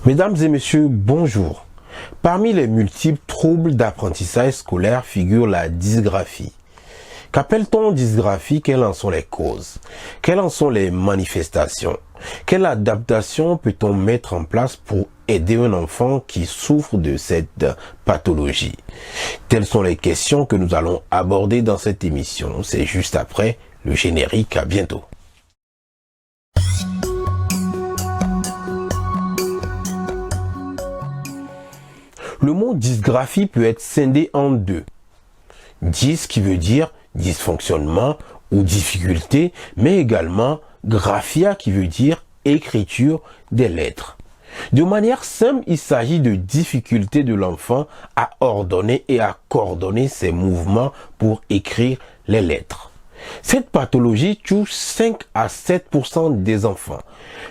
Mesdames et messieurs, bonjour. Parmi les multiples troubles d'apprentissage scolaire figure la dysgraphie. Qu'appelle-t-on dysgraphie? Quelles en sont les causes? Quelles en sont les manifestations? Quelle adaptation peut-on mettre en place pour aider un enfant qui souffre de cette pathologie? Telles sont les questions que nous allons aborder dans cette émission. C'est juste après le générique. À bientôt. Le mot dysgraphie peut être scindé en deux. Dys qui veut dire dysfonctionnement ou difficulté, mais également graphia qui veut dire écriture des lettres. De manière simple, il s'agit de difficulté de l'enfant à ordonner et à coordonner ses mouvements pour écrire les lettres. Cette pathologie touche 5 à 7% des enfants.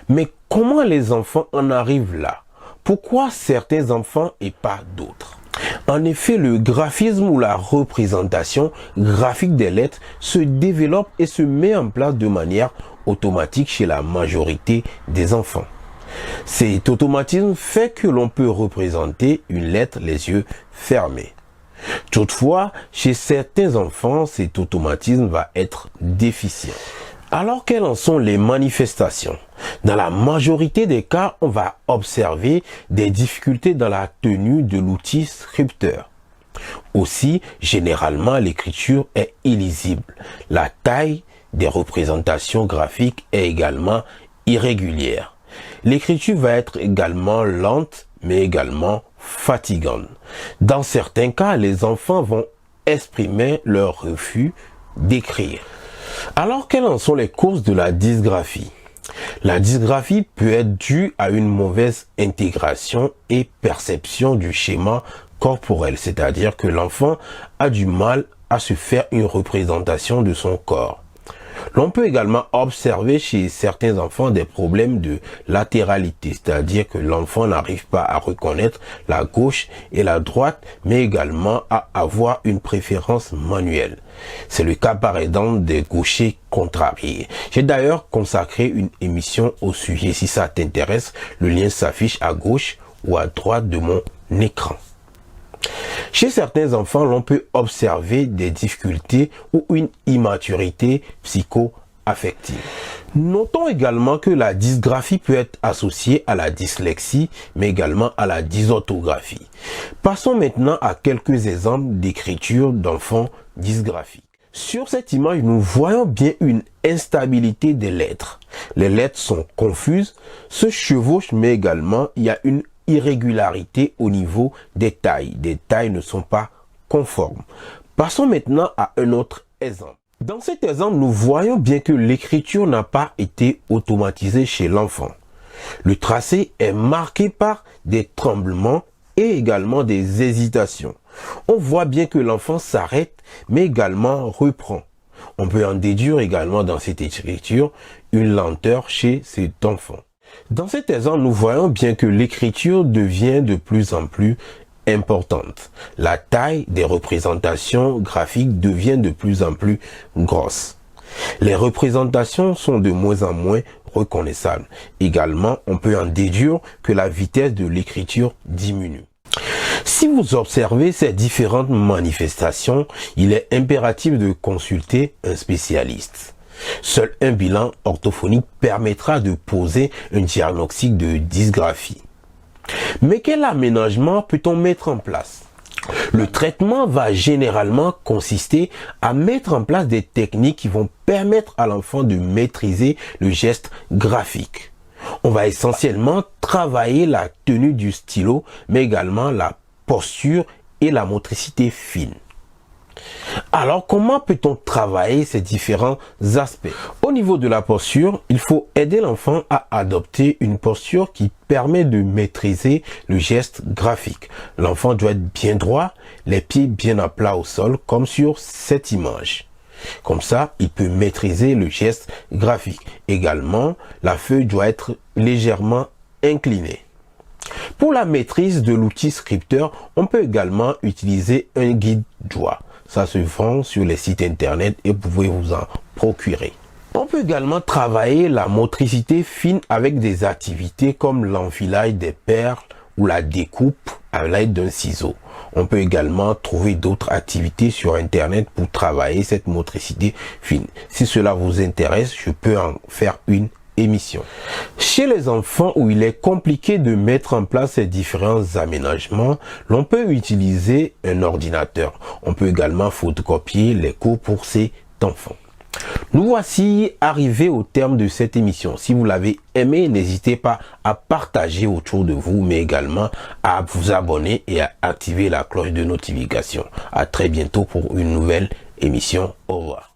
Mais comment les enfants en arrivent là? Pourquoi certains enfants et pas d'autres? En effet, le graphisme ou la représentation graphique des lettres se développe et se met en place de manière automatique chez la majorité des enfants. Cet automatisme fait que l'on peut représenter une lettre les yeux fermés. Toutefois, chez certains enfants, cet automatisme va être déficient. Alors, quelles en sont les manifestations? Dans la majorité des cas, on va observer des difficultés dans la tenue de l'outil scripteur. Aussi, généralement, l'écriture est illisible. La taille des représentations graphiques est également irrégulière. L'écriture va être également lente, mais également fatigante. Dans certains cas, les enfants vont exprimer leur refus d'écrire. Alors, quelles en sont les causes de la dysgraphie? La dysgraphie peut être due à une mauvaise intégration et perception du schéma corporel, c'est-à-dire que l'enfant a du mal à se faire une représentation de son corps. L'on peut également observer chez certains enfants des problèmes de latéralité, c'est-à-dire que l'enfant n'arrive pas à reconnaître la gauche et la droite, mais également à avoir une préférence manuelle. C'est le cas par exemple des gauchers contrariés. J'ai d'ailleurs consacré une émission au sujet. Si ça t'intéresse, le lien s'affiche à gauche ou à droite de mon écran. Chez certains enfants, l'on peut observer des difficultés ou une immaturité psycho-affective. Notons également que la dysgraphie peut être associée à la dyslexie, mais également à la dysorthographie. Passons maintenant à quelques exemples d'écriture d'enfants dysgraphiques. Sur cette image, nous voyons bien une instabilité des lettres. Les lettres sont confuses, se chevauchent, mais également il y a une irrégularité au niveau des tailles. Des tailles ne sont pas conformes. Passons maintenant à un autre exemple. Dans cet exemple, nous voyons bien que l'écriture n'a pas été automatisée chez l'enfant. Le tracé est marqué par des tremblements et également des hésitations. On voit bien que l'enfant s'arrête, mais également reprend. On peut en déduire également dans cette écriture une lenteur chez cet enfant. Dans cet exemple, nous voyons bien que l'écriture devient de plus en plus importante. La taille des représentations graphiques devient de plus en plus grosse. Les représentations sont de moins en moins reconnaissables. Également, on peut en déduire que la vitesse de l'écriture diminue. Si vous observez ces différentes manifestations, il est impératif de consulter un spécialiste. Seul un bilan orthophonique permettra de poser un diagnostic de dysgraphie. Mais quel aménagement peut-on mettre en place? Le traitement va généralement consister à mettre en place des techniques qui vont permettre à l'enfant de maîtriser le geste graphique. On va essentiellement travailler la tenue du stylo, mais également la posture et la motricité fine. Alors, comment peut-on travailler ces différents aspects? Au niveau de la posture, il faut aider l'enfant à adopter une posture qui permet de maîtriser le geste graphique. L'enfant doit être bien droit, les pieds bien à plat au sol, comme sur cette image. Comme ça, il peut maîtriser le geste graphique. Également, la feuille doit être légèrement inclinée. Pour la maîtrise de l'outil scripteur, on peut également utiliser un guide doigt. Ça se vend sur les sites internet et vous pouvez vous en procurer. On peut également travailler la motricité fine avec des activités comme l'enfilage des perles ou la découpe à l'aide d'un ciseau. On peut également trouver d'autres activités sur Internet pour travailler cette motricité fine. Si cela vous intéresse, je peux en faire une émission. Chez les enfants où il est compliqué de mettre en place ces différents aménagements, l'on peut utiliser un ordinateur. On peut également photocopier les cours pour ces enfants. Nous voici arrivés au terme de cette émission. Si vous l'avez aimé, n'hésitez pas à partager autour de vous, mais également à vous abonner et à activer la cloche de notification. À très bientôt pour une nouvelle émission. Au revoir.